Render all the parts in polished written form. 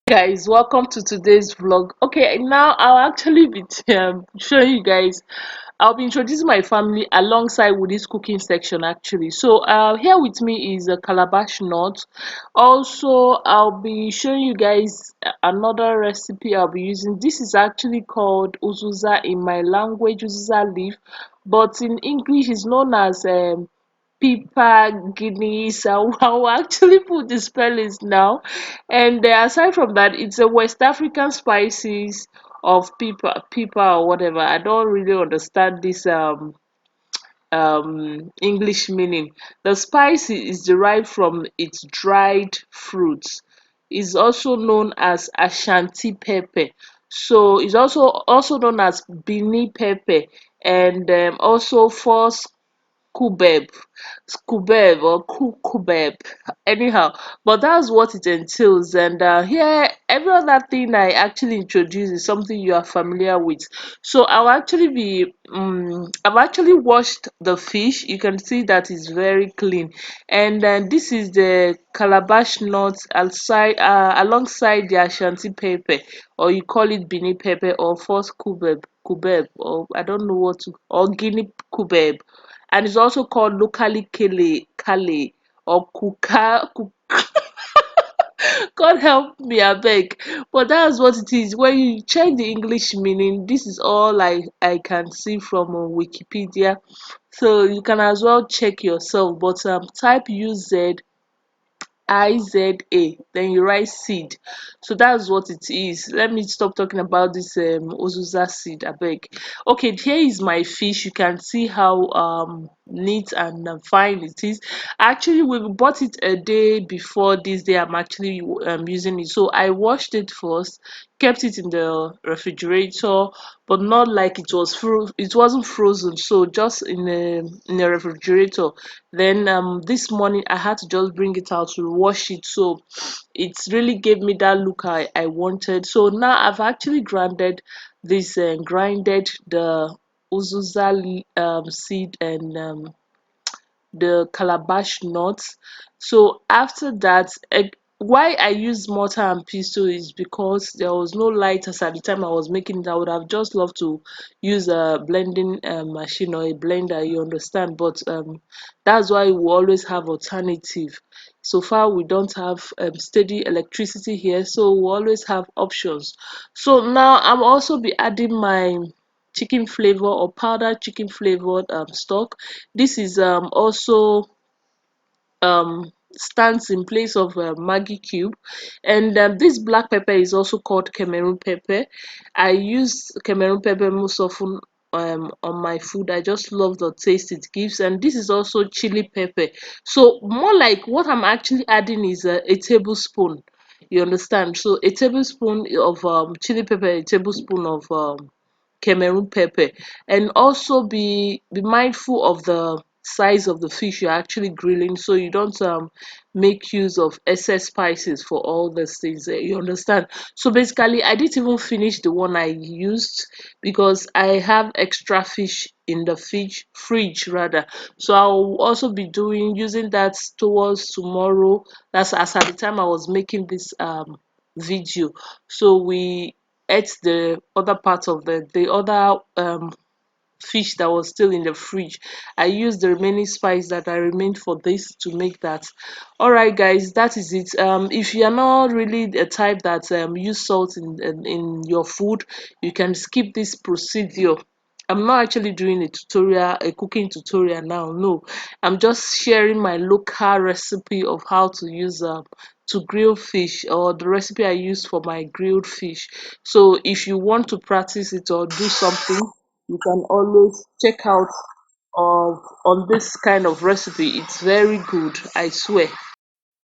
Guys, welcome to today's vlog. Okay, now I'll actually be showing you guys. I'll be introducing my family alongside with this cooking section actually. So here with me is a calabash nut. Also, I'll be showing you guys another recipe I'll be using. This is actually called uzuza in my language, uzuza leaf, but in English is known as Pepper Guineas. I'll actually put the spellings now. And aside from that, it's a West African spices of pepper or whatever. I don't really understand this English meaning. The spice is derived from its dried fruits. It's also known as Ashanti pepper. So it's also known as Bini pepper, and also force kubeb kubeb or kubeb, anyhow. But that's what it entails. And here every other thing I actually introduce is something you are familiar with. So I'll actually be I've actually washed the fish. You can see that it's very clean. And this is the calabash nut outside alongside the Ashanti pepper, or you call it Bini pepper, or first kubeb, or I don't know what to, or guinea kubeb, and it's also called locally kale or kuka. God help me, I beg. But that's what it is. When you check the English meaning, this is all I can see from Wikipedia. So you can as well check yourself. But type IZA, then you write seed. So that's what it is. Let me stop talking about this Ozuza seed, I beg. Okay, here is my fish. You can see how neat and fine it is. Actually, we bought it a day before this day. I'm actually using it. So I washed it first, kept it in the refrigerator, but not like it wasn't frozen. So just in the refrigerator. Then this morning I had to just bring it out to wash it. So it really gave me that look I wanted. So now I've actually grinded the uzuza seed and the calabash nuts. So after that, why I used mortar and pestle is because there was no lighters at the time I was making it. I would have just loved to use a blending machine or a blender, you understand. But that's why we always have alternative. So far we don't have steady electricity here, so we always have options. So now I'm also be adding my chicken flavor or powdered chicken flavored stock. This is also stands in place of Maggi cube, and this black pepper is also called Cameroon pepper. I use Cameroon pepper most often on my food. I just love the taste it gives. And this is also chili pepper. So more like what I'm actually adding is a tablespoon, you understand. So a tablespoon of chili pepper, a tablespoon of Cameroon pepper. And also be mindful of the size of the fish you're actually grilling, so you don't make use of excess spices for all these things, you understand. So basically I didn't even finish the one I used because I have extra fish in the fridge rather. So I'll also be doing using that towards tomorrow. That's as at the time I was making this video. So we ate the other part of the other fish that was still in the fridge. I used the remaining spice that I remained for this to make that. All right guys, that is it. If you are not really the type that use salt in your food, you can skip this procedure. I'm not actually doing a cooking tutorial now. No, I'm just sharing my local recipe of how to use to grill fish, or the recipe I use for my grilled fish. So if you want to practice it or do something, you can always check out of on this kind of recipe. It's very good, I swear.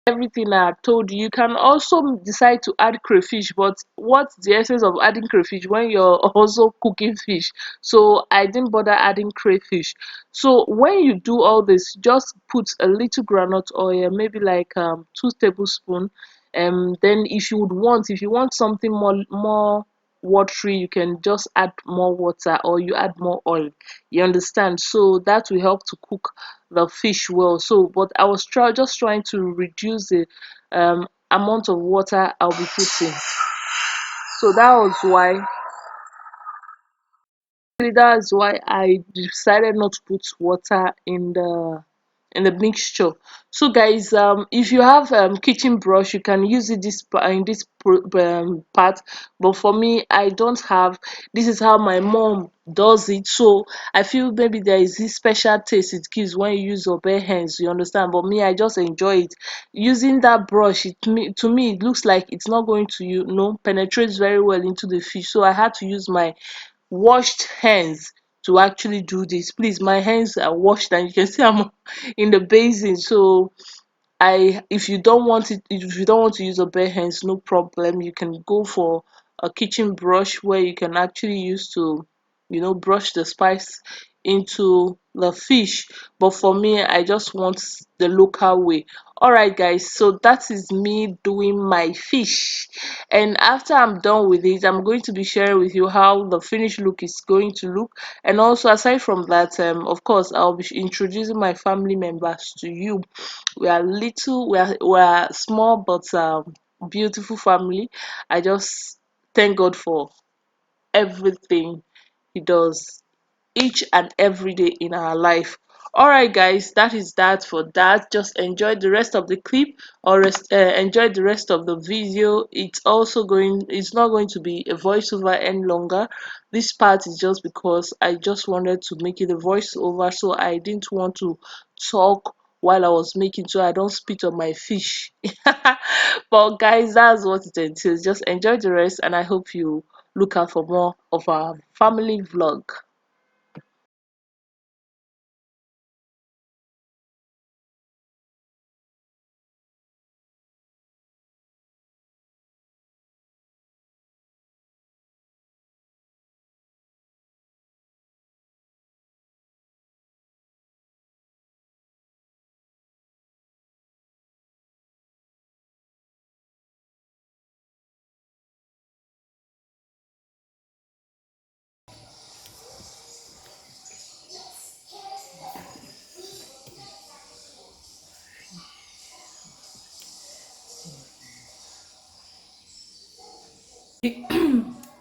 Everything I told you, you can also decide to add crayfish, but what's the essence of adding crayfish when you're also cooking fish? So I didn't bother adding crayfish. So when you do all this, just put a little groundnut oil, maybe like 2 tablespoons. Then if you want something more watery, you can just add more water, or you add more oil, you understand. So that will help to cook the fish well. So but I was just trying to reduce the amount of water I'll be putting. So that's why I decided not to put water in the mixture. So guys, if you have kitchen brush, you can use it in this part, but for me, I don't have. This is how my mom does it, so I feel maybe there is this special taste it gives when you use your bare hands, you understand. But me, I just enjoy it using that brush. To me it looks like it's not going to, penetrate very well into the fish, so I had to use my washed hands to actually do this. Please, my hands are washed and you can see I'm in the basin. So if you don't want it, if you don't want to use a bare hands, no problem, you can go for a kitchen brush where you can actually use to, brush the spice into the fish. But for me, I just want the local way. All right guys, so that is me doing my fish, and after I'm done with it, I'm going to be sharing with you how the finished look is going to look. And also, aside from that, of course, I'll be introducing my family members to you. We are little, we are small, but beautiful family. I just thank God for everything he does each and every day in our life. All right guys, that is that for that. Just enjoy the rest of the clip, or enjoy the rest of the video. It's not going to be a voiceover any longer. This part is just because I just wanted to make it a voiceover, so I didn't want to talk while I was making, so I don't spit on my fish. But guys, that's what it entails. Just enjoy the rest, and I hope you look out for more of our family vlog.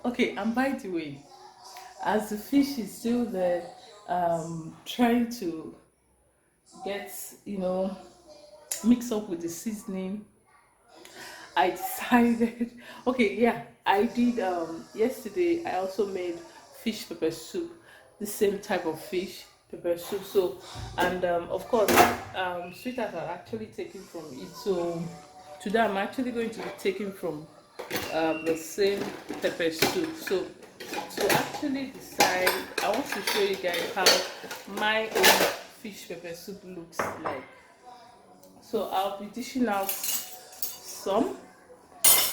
Okay, and by the way, as the fish is still there, trying to get, mix up with the seasoning, I decided, okay, yeah, I did, yesterday I also made fish pepper soup, the same type of fish pepper soup. So, and of course, sweetheart are actually taken from it. So, today I'm actually going to be taking from the same pepper soup. So, to actually decide, I want to show you guys how my own fish pepper soup looks like. So, I'll be dishing out some.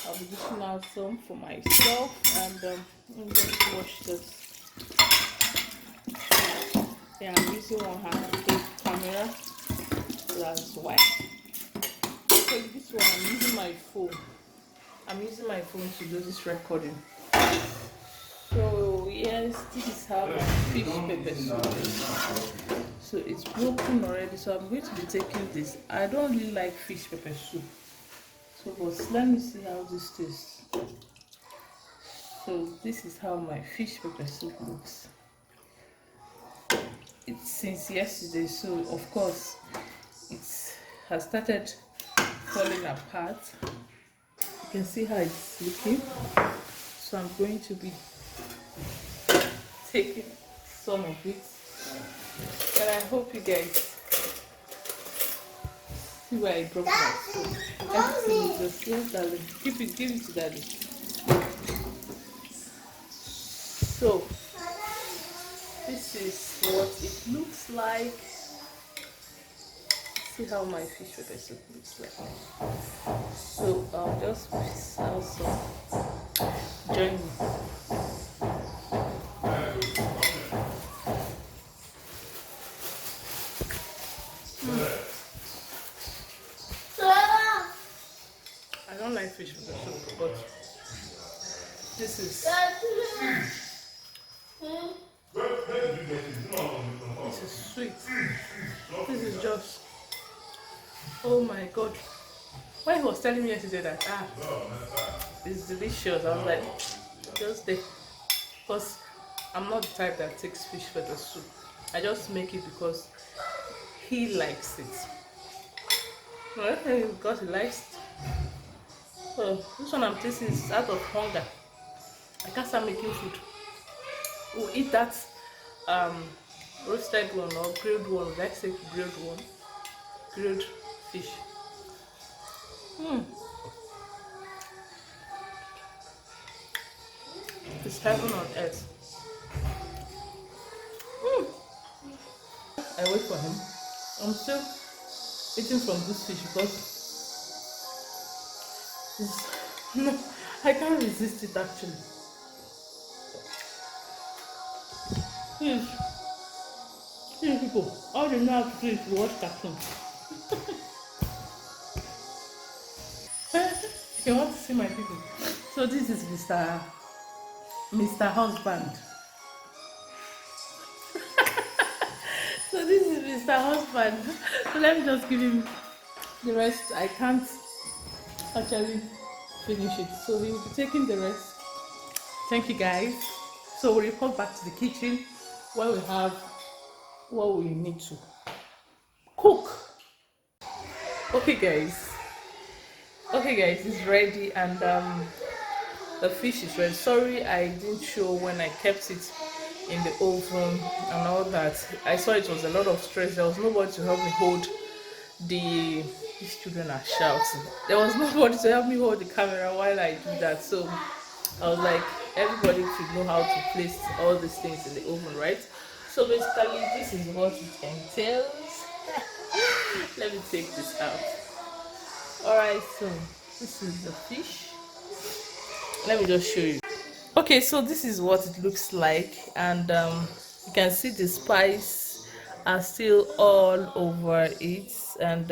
I'll be dishing out some for myself, and let me just wash this. Yeah, I'm using one hand to hold the camera, so that's why. So this one, I'm using my phone. I'm using my phone to do this recording. So yes, this is how my fish pepper soup is. So it's broken already. So I'm going to be taking this. I don't really like fish pepper soup. So but let me see how this tastes. So this is how my fish pepper soup looks. It's since yesterday, so of course it has started falling apart. You can see how it's looking. So I'm going to be taking some of it, and I hope you guys see where I dropped my phone. Everything is just, yes darling, give it to daddy. So this is what it looks like. See how my fish pepper soup looks like. So I'll just also join me. I don't like fish pepper soup, but this is sweet. This is just, oh my god. When he was telling me yesterday that it's delicious, I was like, just take, because I'm not the type that takes fish for the soup. I just make it because he likes it. Well, because he likes it. So this one I'm tasting is out of hunger. I can't start making food. We'll eat that um roasted one or grilled one. Let's say grilled one. Grilled fish. It's heaven on earth. I wait for him. I'm still eating from this fish because it's, no, I can't resist it actually. Please, please people, all you know how to do is watch cartoon. You want to see my people? So this is Mr. Husband. So this is Mr. Husband. So let me just give him the rest. I can't actually finish it. So we will be taking the rest. Thank you guys. So we report back to the kitchen where we have what we need to cook. Okay guys. Okay guys, it's ready and the fish is ready. Sorry I didn't show when I kept it in the oven and all that. I saw it was a lot of stress. There was nobody to help me hold the these children are shouting. There was nobody to help me hold the camera while I do that. So I was like, everybody should know how to place all these things in the oven, right? So basically this is what it entails. Let me take this out. Alright, so this is the fish. Let me just show you. Okay, so this is what it looks like, and you can see the spice are still all over it, and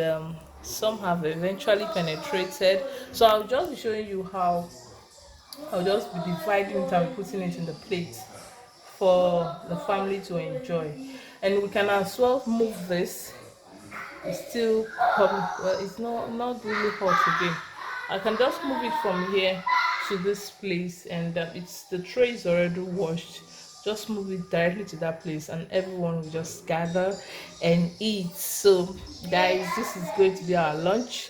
some have eventually penetrated. So I'll just be showing you how I'll just be dividing it and putting it in the plate for the family to enjoy. And we can as well move this. It's still hot. Well, it's not really hot again. I can just move it from here to this place, and it's the tray is already washed. Just move it directly to that place and everyone will just gather and eat. So guys, this is going to be our lunch,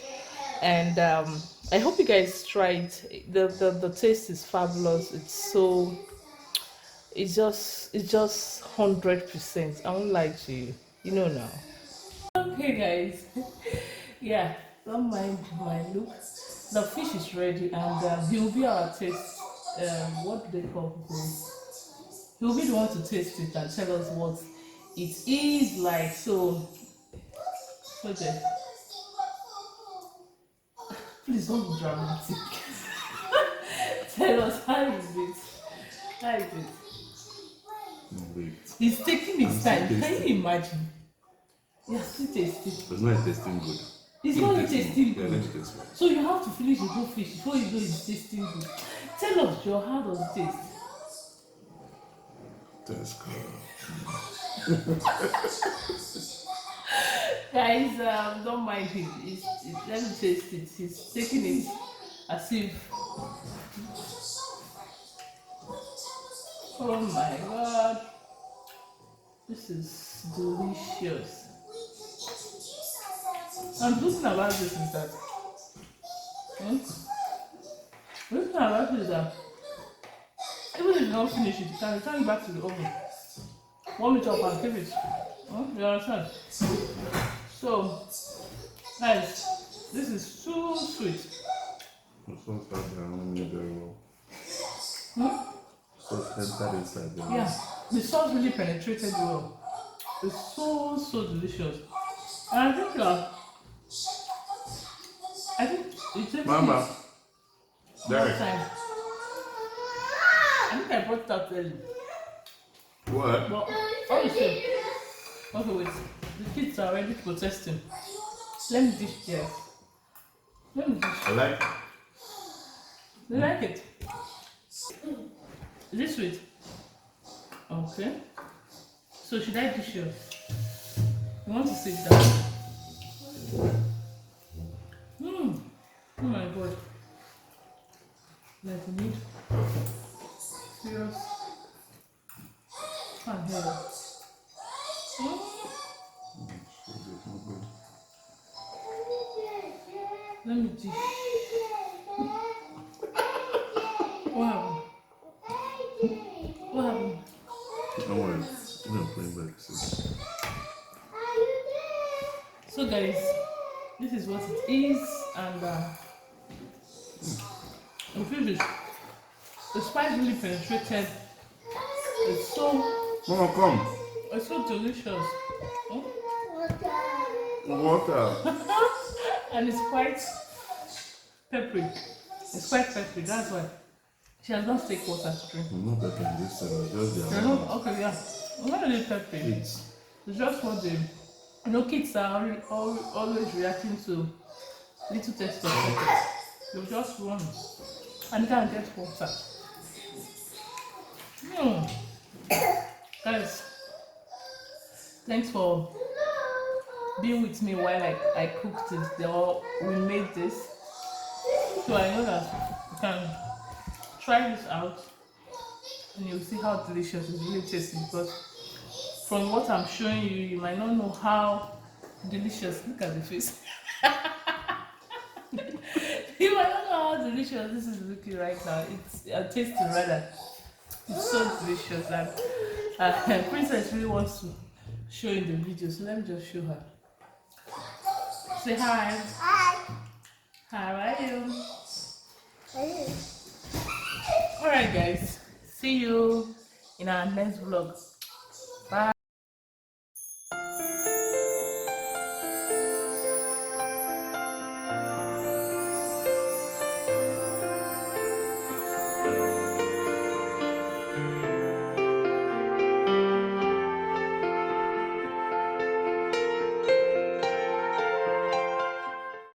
and I hope you guys try it. The taste is fabulous. It's just 100%. I won't lie to you, you know now. Okay guys, yeah, don't mind my look. The fish is ready, and he will be our taste. What do they call this? He will be the one to taste it and tell us what it is like. So, okay, please don't be dramatic. Tell us how is it? How is it? Wait. He's taking his I'm time. still Can tasting. you imagine? You're still tasting. It's not tasting good. It's not tasting Yeah, good. let me taste one. So you have to finish the whole fish before you know it's tasting good. Tell us, Joe, how does it taste? That's good. Guys, don't mind him. Let me taste it. He's taking it as if. Oh my god. This is delicious. And the thing about this is that. Hmm? The thing about this is that even if you don't finish it, you can return it back to the oven. Warm it up and keep it. You understand? So, guys, this is so sweet. The sauce had down very well. Hmm? Sauce entered inside very well. Yeah, the sauce really penetrated well. It's so delicious. And I think it takes Mama, more Derek, time. I think I brought it out early. what? But all the same. Okay, wait. The kids are already protesting. Let me dish theirs. Let me dish. I like it. You like it? Is it sweet? Okay. So should I dish yours? You want to sit down? Oh my god. Like you need serious fan here. Let me see. What happened? What happened? Don't worry. I'm playing back. So guys, this is what it is, and I feel this. The spice really penetrated. It's so Mama, come. it's so delicious. Oh? Water. And it's quite peppery. It's quite peppery, that's why. She has not take water to drink. I'm not peppering this time. Just the You're amount. not okay, yeah. I'm not really peppery. It's It's just what they kids are always reacting to little taste of pepper. You just run and can't get water. Guys, thanks for being with me while I cooked it. We made this. So I know that you can try this out and you'll see how delicious it's really tasting, because from what I'm showing you, you might not know how delicious. Look at the face. You might not know how delicious this is looking right now. It's tasting rather. It's so delicious, and Princess really wants to show in the video, so let me just show her. Say hi. Hi. How are you? Alright guys, see you in our next vlog.